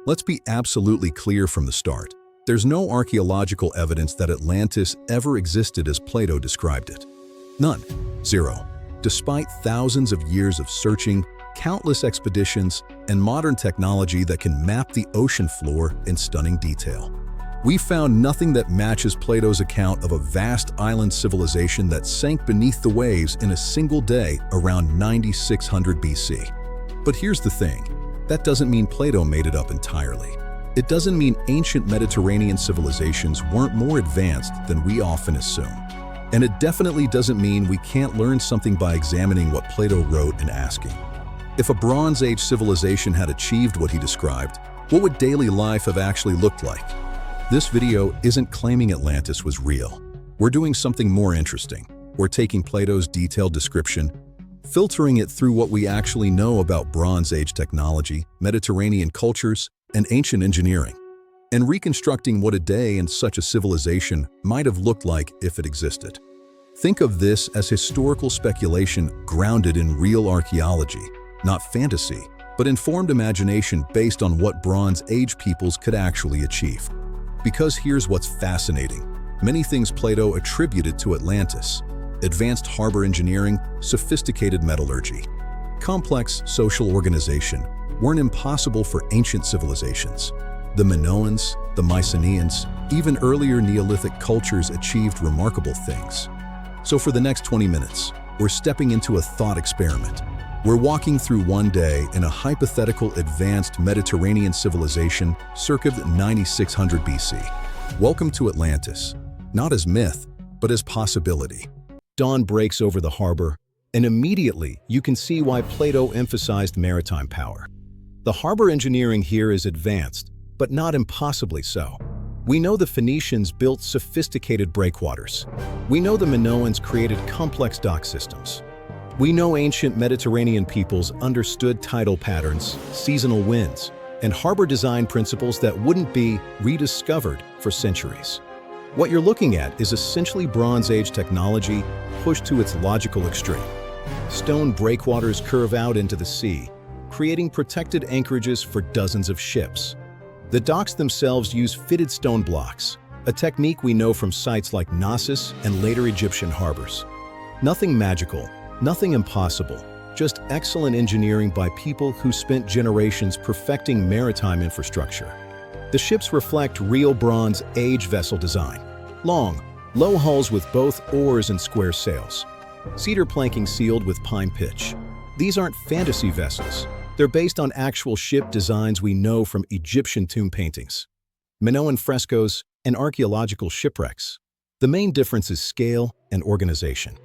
Let's be absolutely clear from the start. There's no archaeological evidence that Atlantis ever existed as Plato described it. None. Zero. Despite thousands of years of searching, countless expeditions, and modern technology that can map the ocean floor in stunning detail, we found nothing that matches Plato's account of a vast island civilization that sank beneath the waves in a single day around 9600 BC. But here's the thing. That doesn't mean Plato made it up entirely. It doesn't mean ancient Mediterranean civilizations weren't more advanced than we often assume. And it definitely doesn't mean we can't learn something by examining what Plato wrote and asking. If a Bronze Age civilization had achieved what he described, what would daily life have actually looked like? This video isn't claiming Atlantis was real. We're doing something more interesting. We're taking Plato's detailed description, filtering it through what we actually know about Bronze Age technology, Mediterranean cultures, and ancient engineering, and reconstructing what a day in such a civilization might have looked like if it existed. Think of this as historical speculation grounded in real archaeology, not fantasy, but informed imagination based on what Bronze Age peoples could actually achieve. Because here's what's fascinating. Many things Plato attributed to Atlantis: advanced harbor engineering, sophisticated metallurgy, complex social organization, weren't impossible for ancient civilizations. The Minoans, the Mycenaeans, even earlier Neolithic cultures achieved remarkable things. So for the next 20 minutes, we're stepping into a thought experiment. We're walking through one day in a hypothetical advanced Mediterranean civilization circa 9600 BC. Welcome to Atlantis, not as myth, but as possibility. Dawn breaks over the harbor, and immediately you can see why Plato emphasized maritime power. The harbor engineering here is advanced, but not impossibly so. We know the Phoenicians built sophisticated breakwaters. We know the Minoans created complex dock systems. We know ancient Mediterranean peoples understood tidal patterns, seasonal winds, and harbor design principles that wouldn't be rediscovered for centuries. What you're looking at is essentially Bronze Age technology pushed to its logical extreme. Stone breakwaters curve out into the sea, creating protected anchorages for dozens of ships. The docks themselves use fitted stone blocks, a technique we know from sites like Knossos and later Egyptian harbors. Nothing magical, nothing impossible, just excellent engineering by people who spent generations perfecting maritime infrastructure. The ships reflect real Bronze Age vessel design. Long, low hulls with both oars and square sails. Cedar planking sealed with pine pitch. These aren't fantasy vessels. They're based on actual ship designs we know from Egyptian tomb paintings, Minoan frescoes, and archaeological shipwrecks. The main difference is scale and organization.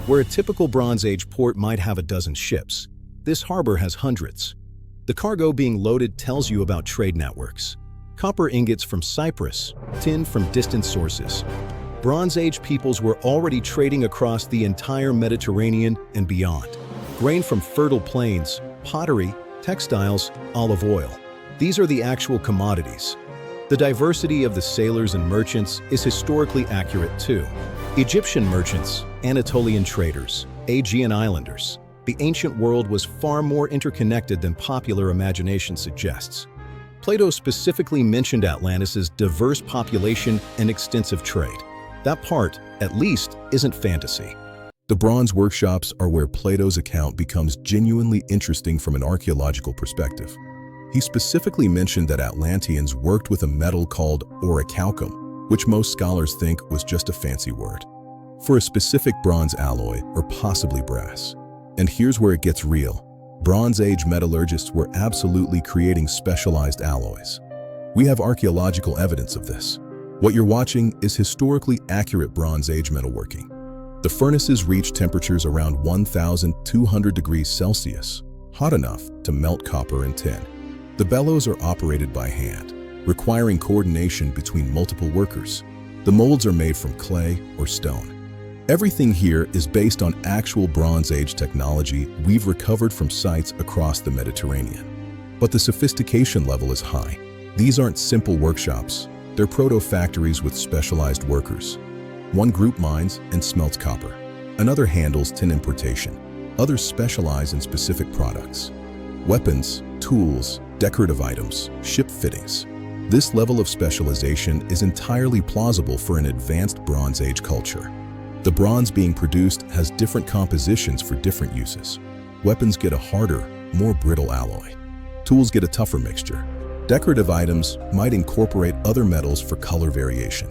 Where a typical Bronze Age port might have a dozen ships, this harbor has hundreds. The cargo being loaded tells you about trade networks. Copper ingots from Cyprus, tin from distant sources. Bronze Age peoples were already trading across the entire Mediterranean and beyond. Grain from fertile plains, pottery, textiles, olive oil. These are the actual commodities. The diversity of the sailors and merchants is historically accurate too. Egyptian merchants, Anatolian traders, Aegean islanders. The ancient world was far more interconnected than popular imagination suggests. Plato specifically mentioned Atlantis' diverse population and extensive trade. That part, at least, isn't fantasy. The bronze workshops are where Plato's account becomes genuinely interesting from an archaeological perspective. He specifically mentioned that Atlanteans worked with a metal called orichalcum, which most scholars think was just a fancy word for a specific bronze alloy or possibly brass. And here's where it gets real. Bronze Age metallurgists were absolutely creating specialized alloys. We have archaeological evidence of this. What you're watching is historically accurate Bronze Age metalworking. The furnaces reach temperatures around 1,200 degrees Celsius, hot enough to melt copper and tin. The bellows are operated by hand, requiring coordination between multiple workers. The molds are made from clay or stone. Everything here is based on actual Bronze Age technology we've recovered from sites across the Mediterranean. But the sophistication level is high. These aren't simple workshops. They're proto-factories with specialized workers. One group mines and smelts copper. Another handles tin importation. Others specialize in specific products. Weapons, tools, decorative items, ship fittings. This level of specialization is entirely plausible for an advanced Bronze Age culture. The bronze being produced has different compositions for different uses. Weapons get a harder, more brittle alloy. Tools get a tougher mixture. Decorative items might incorporate other metals for color variation.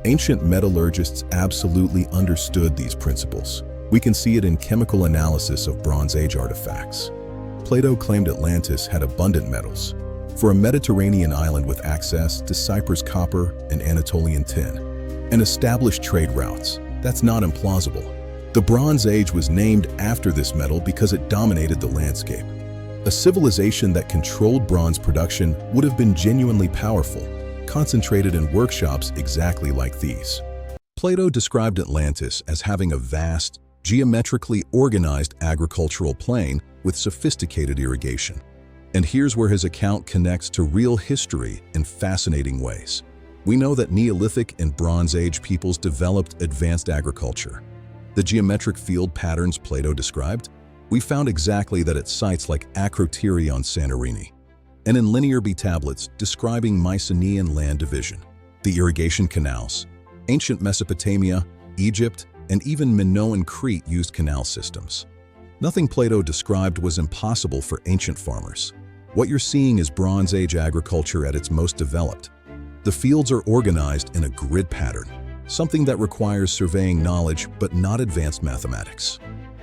Ancient metallurgists absolutely understood these principles. We can see it in chemical analysis of Bronze Age artifacts. Plato claimed Atlantis had abundant metals. For a Mediterranean island with access to Cyprus copper and Anatolian tin, and established trade routes, that's not implausible. The Bronze Age was named after this metal because it dominated the landscape. A civilization that controlled bronze production would have been genuinely powerful, concentrated in workshops exactly like these. Plato described Atlantis as having a vast, geometrically organized agricultural plain with sophisticated irrigation. And here's where his account connects to real history in fascinating ways. We know that Neolithic and Bronze Age peoples developed advanced agriculture. The geometric field patterns Plato described, we found exactly that at sites like Akrotiri on Santorini, and in linear B tablets describing Mycenaean land division. The irrigation canals, ancient Mesopotamia, Egypt, and even Minoan Crete used canal systems. Nothing Plato described was impossible for ancient farmers. What you're seeing is Bronze Age agriculture at its most developed. The fields are organized in a grid pattern, something that requires surveying knowledge but not advanced mathematics.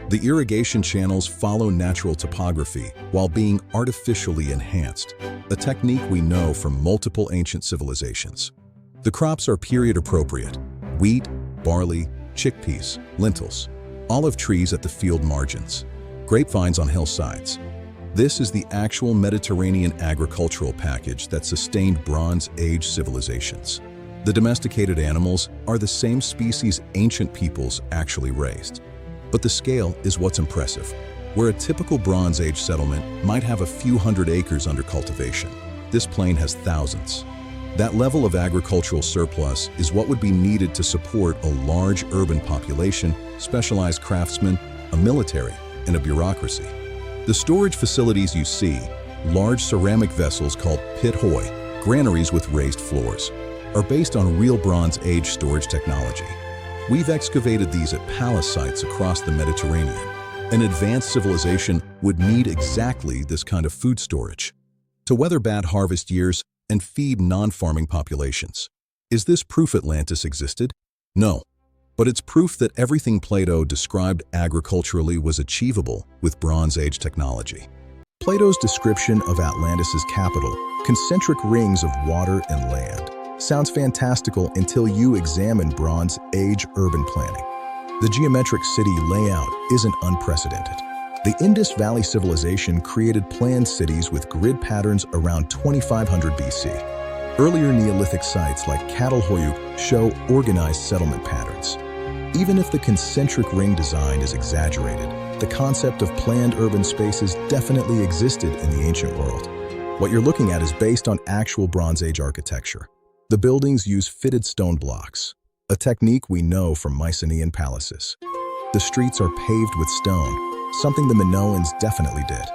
The irrigation channels follow natural topography while being artificially enhanced, a technique we know from multiple ancient civilizations. The crops are period-appropriate: wheat, barley, chickpeas, lentils, olive trees at the field margins, grapevines on hillsides. This is the actual Mediterranean agricultural package that sustained Bronze Age civilizations. The domesticated animals are the same species ancient peoples actually raised. But the scale is what's impressive. Where a typical Bronze Age settlement might have a few hundred acres under cultivation, this plain has thousands. That level of agricultural surplus is what would be needed to support a large urban population, specialized craftsmen, a military, and a bureaucracy. The storage facilities you see, large ceramic vessels called pit hoi, granaries with raised floors, are based on real Bronze Age storage technology. We've excavated these at palace sites across the Mediterranean. An advanced civilization would need exactly this kind of food storage to weather bad harvest years and feed non-farming populations. Is this proof Atlantis existed? No, but it's proof that everything Plato described agriculturally was achievable with Bronze Age technology. Plato's description of Atlantis' capital, concentric rings of water and land, sounds fantastical until you examine Bronze Age urban planning. The geometric city layout isn't unprecedented. The Indus Valley civilization created planned cities with grid patterns around 2500 BC. Earlier Neolithic sites like Catalhoyuk show organized settlement patterns. Even if the concentric ring design is exaggerated, the concept of planned urban spaces definitely existed in the ancient world. What you're looking at is based on actual Bronze Age architecture. The buildings use fitted stone blocks, a technique we know from Mycenaean palaces. The streets are paved with stone, something the Minoans definitely did.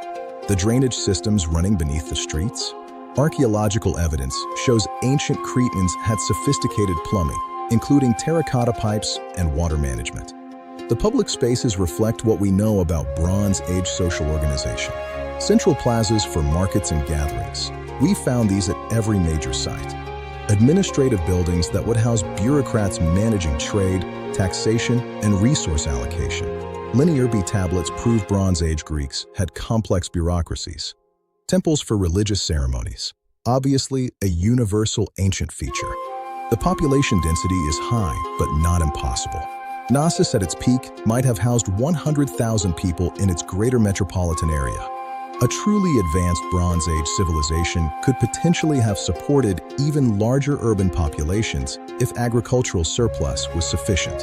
The drainage systems running beneath the streets? Archaeological evidence shows ancient Cretans had sophisticated plumbing, including terracotta pipes and water management. The public spaces reflect what we know about Bronze Age social organization. Central plazas for markets and gatherings. We found these at every major site. Administrative buildings that would house bureaucrats managing trade, taxation, and resource allocation. Linear B tablets prove Bronze Age Greeks had complex bureaucracies. Temples for religious ceremonies, obviously a universal ancient feature. The population density is high, but not impossible. Knossos at its peak might have housed 100,000 people in its greater metropolitan area. A truly advanced Bronze Age civilization could potentially have supported even larger urban populations if agricultural surplus was sufficient.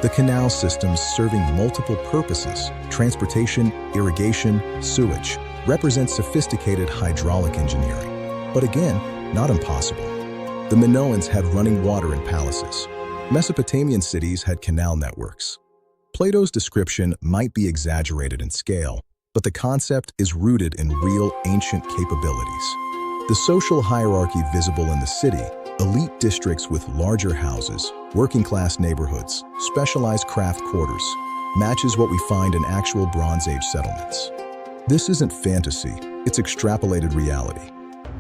The canal systems serving multiple purposes, transportation, irrigation, sewage, represent sophisticated hydraulic engineering. But again, not impossible. The Minoans had running water in palaces. Mesopotamian cities had canal networks. Plato's description might be exaggerated in scale, but the concept is rooted in real ancient capabilities. The social hierarchy visible in the city, elite districts with larger houses, working-class neighborhoods, specialized craft quarters, matches what we find in actual Bronze Age settlements. This isn't fantasy, it's extrapolated reality.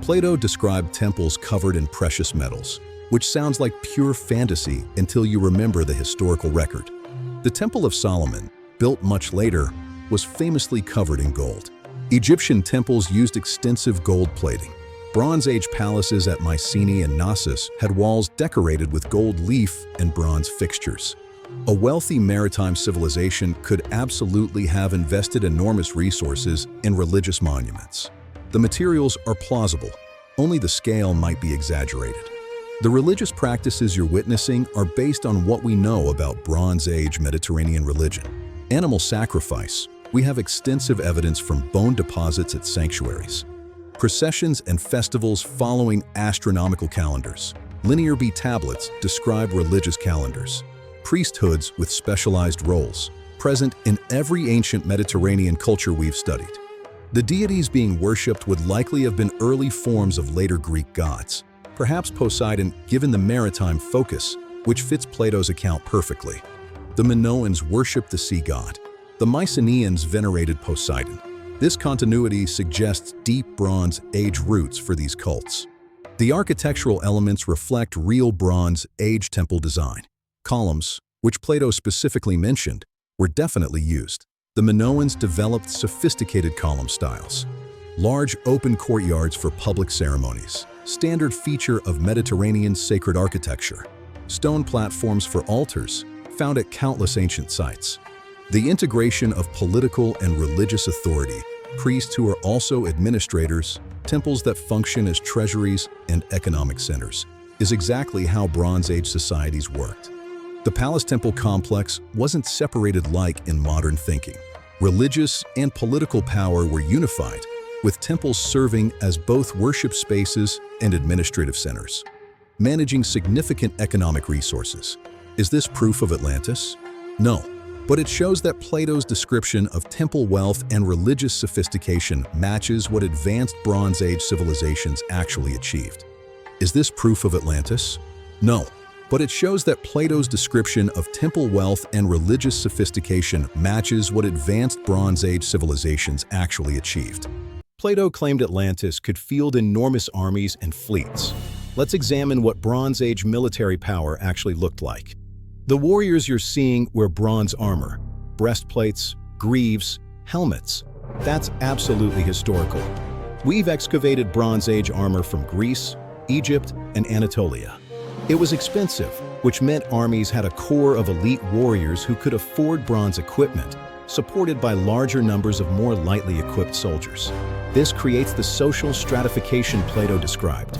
Plato described temples covered in precious metals, which sounds like pure fantasy until you remember the historical record. The Temple of Solomon, built much later, was famously covered in gold. Egyptian temples used extensive gold plating. Bronze Age palaces at Mycenaean and Knossos had walls decorated with gold leaf and bronze fixtures. A wealthy maritime civilization could absolutely have invested enormous resources in religious monuments. The materials are plausible, only the scale might be exaggerated. The religious practices you're witnessing are based on what we know about Bronze Age Mediterranean religion. Animal sacrifice. We have extensive evidence from bone deposits at sanctuaries. Processions and festivals following astronomical calendars. Linear B tablets describe religious calendars. Priesthoods with specialized roles, present in every ancient Mediterranean culture we've studied. The deities being worshipped would likely have been early forms of later Greek gods, perhaps Poseidon given the maritime focus, which fits Plato's account perfectly. The Minoans worshipped the sea god. The Mycenaeans venerated Poseidon. This continuity suggests deep Bronze Age roots for these cults. The architectural elements reflect real Bronze Age temple design. Columns, which Plato specifically mentioned, were definitely used. The Minoans developed sophisticated column styles. Large open courtyards for public ceremonies, standard feature of Mediterranean sacred architecture. Stone platforms for altars, found at countless ancient sites. The integration of political and religious authority, priests who are also administrators, temples that function as treasuries and economic centers, is exactly how Bronze Age societies worked. The palace-temple complex wasn't separated like in modern thinking. Religious and political power were unified, with temples serving as both worship spaces and administrative centers, managing significant economic resources. Is this proof of Atlantis? No. But it shows that Plato's description of temple wealth and religious sophistication matches what advanced Bronze Age civilizations actually achieved. Is this proof of Atlantis? No. But it shows that Plato's description of temple wealth and religious sophistication matches what advanced Bronze Age civilizations actually achieved. Plato claimed Atlantis could field enormous armies and fleets. Let's examine what Bronze Age military power actually looked like. The warriors you're seeing wear bronze armor, breastplates, greaves, helmets. That's absolutely historical. We've excavated Bronze Age armor from Greece, Egypt, and Anatolia. It was expensive, which meant armies had a core of elite warriors who could afford bronze equipment, supported by larger numbers of more lightly equipped soldiers. This creates the social stratification Plato described.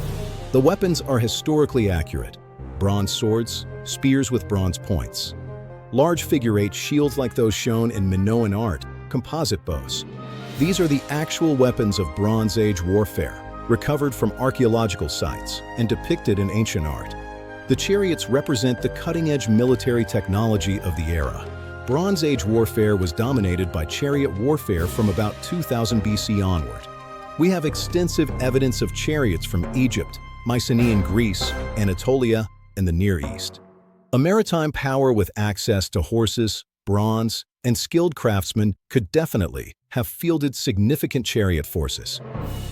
The weapons are historically accurate. Bronze swords, spears with bronze points. Large figure-8 shields like those shown in Minoan art, composite bows. These are the actual weapons of Bronze Age warfare, recovered from archaeological sites and depicted in ancient art. The chariots represent the cutting-edge military technology of the era. Bronze Age warfare was dominated by chariot warfare from about 2000 BC onward. We have extensive evidence of chariots from Egypt, Mycenaean Greece, Anatolia, and the Near East. A maritime power with access to horses, bronze, and skilled craftsmen could definitely have fielded significant chariot forces.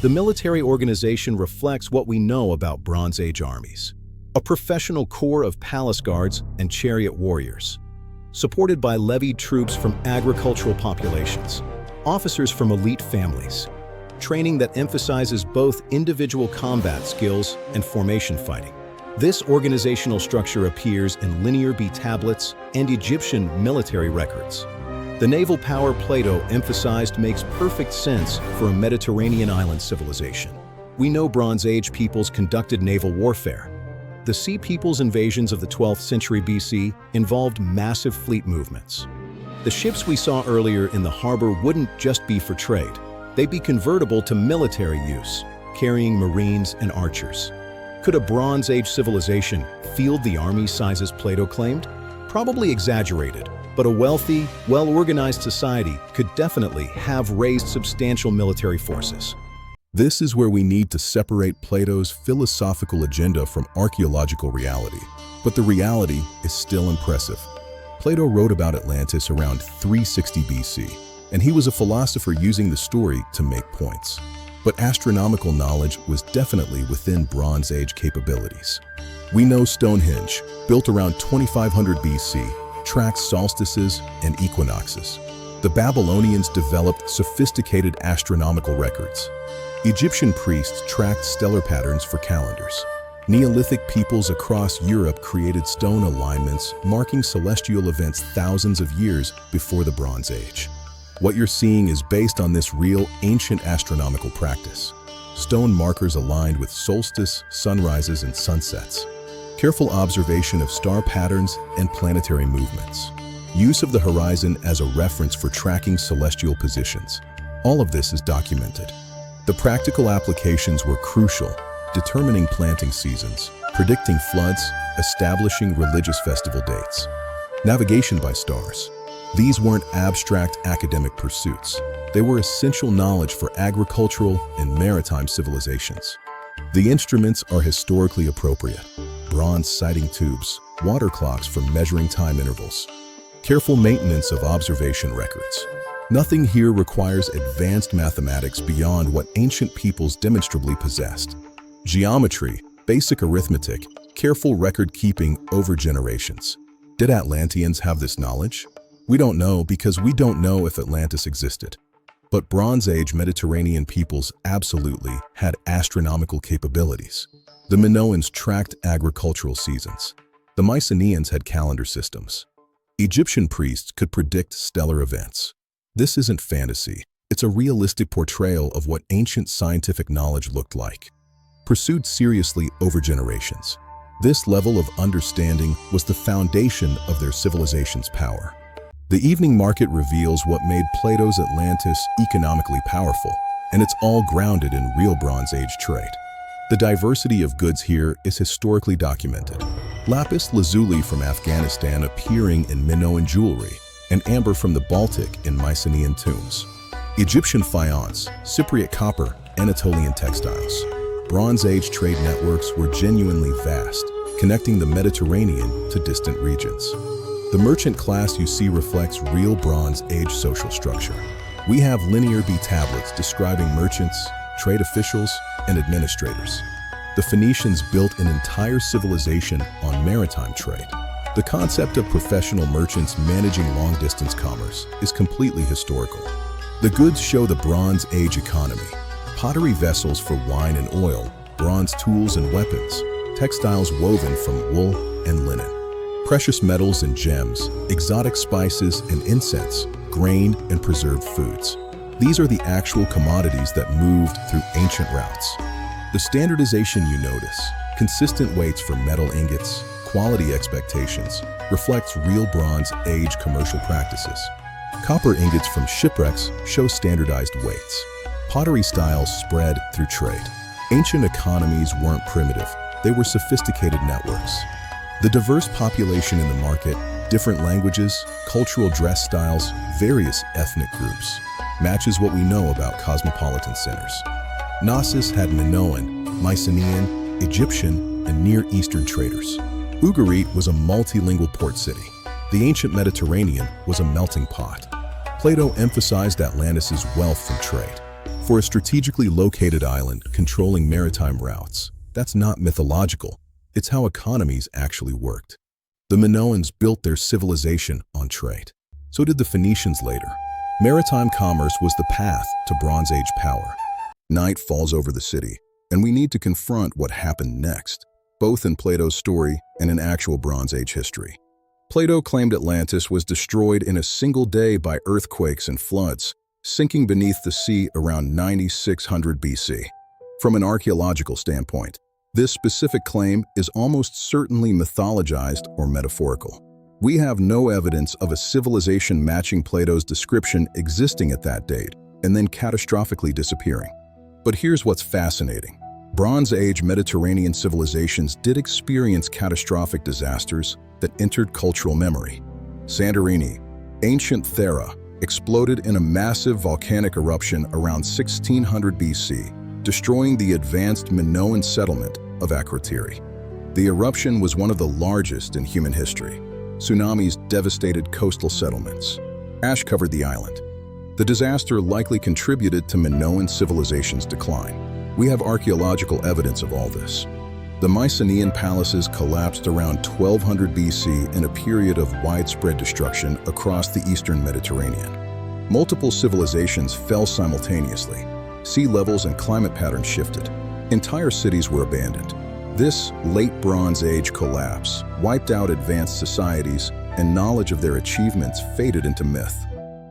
The military organization reflects what we know about Bronze Age armies. A professional corps of palace guards and chariot warriors, supported by levied troops from agricultural populations, officers from elite families, training that emphasizes both individual combat skills and formation fighting. This organizational structure appears in Linear B tablets and Egyptian military records. The naval power Plato emphasized makes perfect sense for a Mediterranean island civilization. We know Bronze Age peoples conducted naval warfare. The Sea Peoples' invasions of the 12th century BC involved massive fleet movements. The ships we saw earlier in the harbor wouldn't just be for trade. They'd be convertible to military use, carrying marines and archers. Could a Bronze Age civilization field the army sizes Plato claimed? Probably exaggerated, but a wealthy, well-organized society could definitely have raised substantial military forces. This is where we need to separate Plato's philosophical agenda from archaeological reality. But the reality is still impressive. Plato wrote about Atlantis around 360 BC, and he was a philosopher using the story to make points. But astronomical knowledge was definitely within Bronze Age capabilities. We know Stonehenge, built around 2500 BC, tracks solstices and equinoxes. The Babylonians developed sophisticated astronomical records. Egyptian priests tracked stellar patterns for calendars. Neolithic peoples across Europe created stone alignments marking celestial events thousands of years before the Bronze Age. What you're seeing is based on this real ancient astronomical practice. Stone markers aligned with solstice, sunrises, and sunsets. Careful observation of star patterns and planetary movements. Use of the horizon as a reference for tracking celestial positions. All of this is documented. The practical applications were crucial, determining planting seasons, predicting floods, establishing religious festival dates. Navigation by stars. These weren't abstract academic pursuits. They were essential knowledge for agricultural and maritime civilizations. The instruments are historically appropriate. Bronze sighting tubes, water clocks for measuring time intervals. Careful maintenance of observation records. Nothing here requires advanced mathematics beyond what ancient peoples demonstrably possessed. Geometry, basic arithmetic, careful record-keeping over generations. Did Atlanteans have this knowledge? We don't know because we don't know if Atlantis existed. But Bronze Age Mediterranean peoples absolutely had astronomical capabilities. The Minoans tracked agricultural seasons. The Mycenaeans had calendar systems. Egyptian priests could predict stellar events. This isn't fantasy. It's a realistic portrayal of what ancient scientific knowledge looked like. Pursued seriously over generations. This level of understanding was the foundation of their civilization's power. The evening market reveals what made Plato's Atlantis economically powerful, and it's all grounded in real Bronze Age trade. The diversity of goods here is historically documented. Lapis lazuli from Afghanistan appearing in Minoan jewelry, and amber from the Baltic in Mycenaean tombs. Egyptian faience, Cypriot copper, Anatolian textiles. Bronze Age trade networks were genuinely vast, connecting the Mediterranean to distant regions. The merchant class you see reflects real Bronze Age social structure. We have linear B tablets describing merchants, trade officials, and administrators. The Phoenicians built an entire civilization on maritime trade. The concept of professional merchants managing long-distance commerce is completely historical. The goods show the Bronze Age economy. Pottery vessels for wine and oil, bronze tools and weapons, textiles woven from wool and linen. Precious metals and gems, exotic spices and incense, grain and preserved foods. These are the actual commodities that moved through ancient routes. The standardization you notice, consistent weights for metal ingots, quality expectations, reflects real Bronze Age commercial practices. Copper ingots from shipwrecks show standardized weights. Pottery styles spread through trade. Ancient economies weren't primitive, they were sophisticated networks. The diverse population in the market, different languages, cultural dress styles, various ethnic groups, matches what we know about cosmopolitan centers. Knossos had Minoan, Mycenaean, Egyptian, and Near Eastern traders. Ugarit was a multilingual port city. The ancient Mediterranean was a melting pot. Plato emphasized Atlantis' wealth from trade. For a strategically located island controlling maritime routes, that's not mythological. It's how economies actually worked. The Minoans built their civilization on trade. So did the Phoenicians later. Maritime commerce was the path to Bronze Age power. Night falls over the city, and we need to confront what happened next, both in Plato's story and in actual Bronze Age history. Plato claimed Atlantis was destroyed in a single day by earthquakes and floods, sinking beneath the sea around 9600 BC. From an archaeological standpoint, this specific claim is almost certainly mythologized or metaphorical. We have no evidence of a civilization matching Plato's description existing at that date and then catastrophically disappearing. But here's what's fascinating. Bronze Age Mediterranean civilizations did experience catastrophic disasters that entered cultural memory. Santorini, Ancient Thera exploded in a massive volcanic eruption around 1600 BC, destroying the advanced Minoan settlement of Akrotiri. The eruption was one of the largest in human history. Tsunamis devastated coastal settlements. Ash covered the island. The disaster likely contributed to Minoan civilization's decline. We have archaeological evidence of all this. The Mycenaean palaces collapsed around 1200 BC in a period of widespread destruction across the eastern Mediterranean. Multiple civilizations fell simultaneously. Sea levels and climate patterns shifted. Entire cities were abandoned. This late Bronze Age collapse wiped out advanced societies, and knowledge of their achievements faded into myth.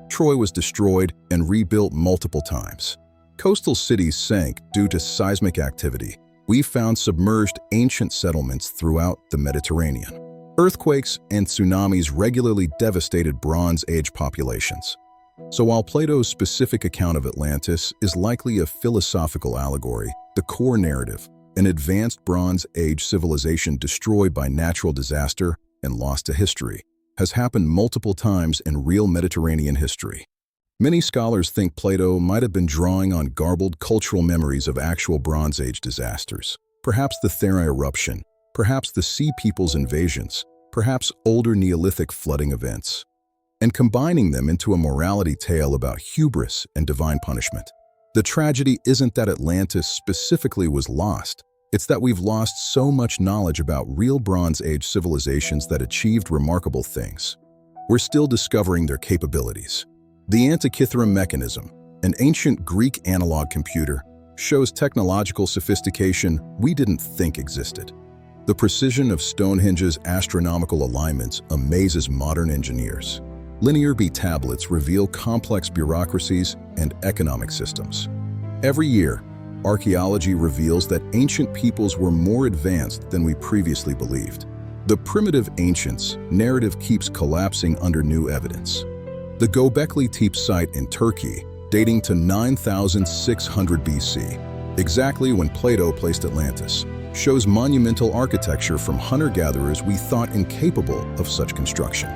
Troy was destroyed and rebuilt multiple times. Coastal cities sank due to seismic activity. We found submerged ancient settlements throughout the Mediterranean. Earthquakes and tsunamis regularly devastated Bronze Age populations. So while Plato's specific account of Atlantis is likely a philosophical allegory, the core narrative, an advanced Bronze Age civilization destroyed by natural disaster and lost to history, has happened multiple times in real Mediterranean history. Many scholars think Plato might have been drawing on garbled cultural memories of actual Bronze Age disasters. Perhaps the Thera eruption, perhaps the Sea Peoples invasions, perhaps older Neolithic flooding events, and combining them into a morality tale about hubris and divine punishment. The tragedy isn't that Atlantis specifically was lost, it's that we've lost so much knowledge about real Bronze Age civilizations that achieved remarkable things. We're still discovering their capabilities. The Antikythera mechanism, an ancient Greek analog computer, shows technological sophistication we didn't think existed. The precision of Stonehenge's astronomical alignments amazes modern engineers. Linear B tablets reveal complex bureaucracies and economic systems. Every year, archaeology reveals that ancient peoples were more advanced than we previously believed. The primitive ancients narrative keeps collapsing under new evidence. The Göbekli Tepe site in Turkey, dating to 9600 BC, exactly when Plato placed Atlantis, shows monumental architecture from hunter-gatherers we thought incapable of such construction.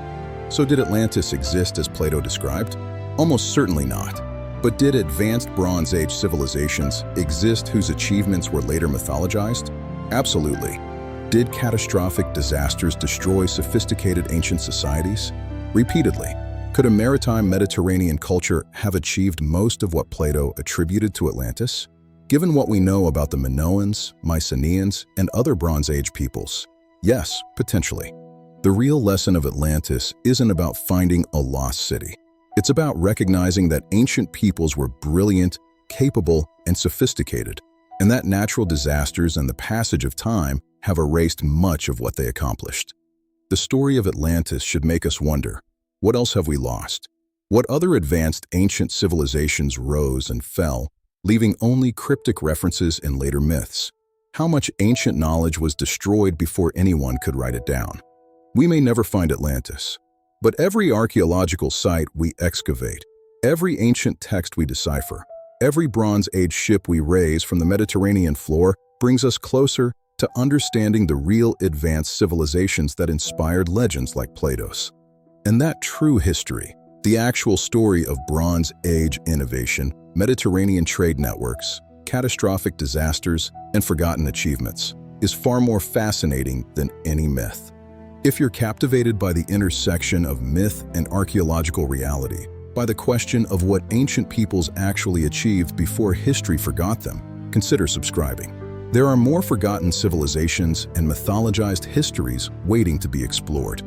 So did Atlantis exist as Plato described? Almost certainly not. But did advanced Bronze Age civilizations exist whose achievements were later mythologized? Absolutely. Did catastrophic disasters destroy sophisticated ancient societies? Repeatedly. Could a maritime Mediterranean culture have achieved most of what Plato attributed to Atlantis? Given what we know about the Minoans, Mycenaeans, and other Bronze Age peoples, yes, potentially. The real lesson of Atlantis isn't about finding a lost city. It's about recognizing that ancient peoples were brilliant, capable, and sophisticated, and that natural disasters and the passage of time have erased much of what they accomplished. The story of Atlantis should make us wonder, what else have we lost? What other advanced ancient civilizations rose and fell, leaving only cryptic references in later myths? How much ancient knowledge was destroyed before anyone could write it down? We may never find Atlantis, but every archaeological site we excavate, every ancient text we decipher, every Bronze Age ship we raise from the Mediterranean floor brings us closer to understanding the real advanced civilizations that inspired legends like Plato's. And that true history, the actual story of Bronze Age innovation, Mediterranean trade networks, catastrophic disasters, and forgotten achievements, is far more fascinating than any myth. If you're captivated by the intersection of myth and archaeological reality, by the question of what ancient peoples actually achieved before history forgot them, consider subscribing. There are more forgotten civilizations and mythologized histories waiting to be explored.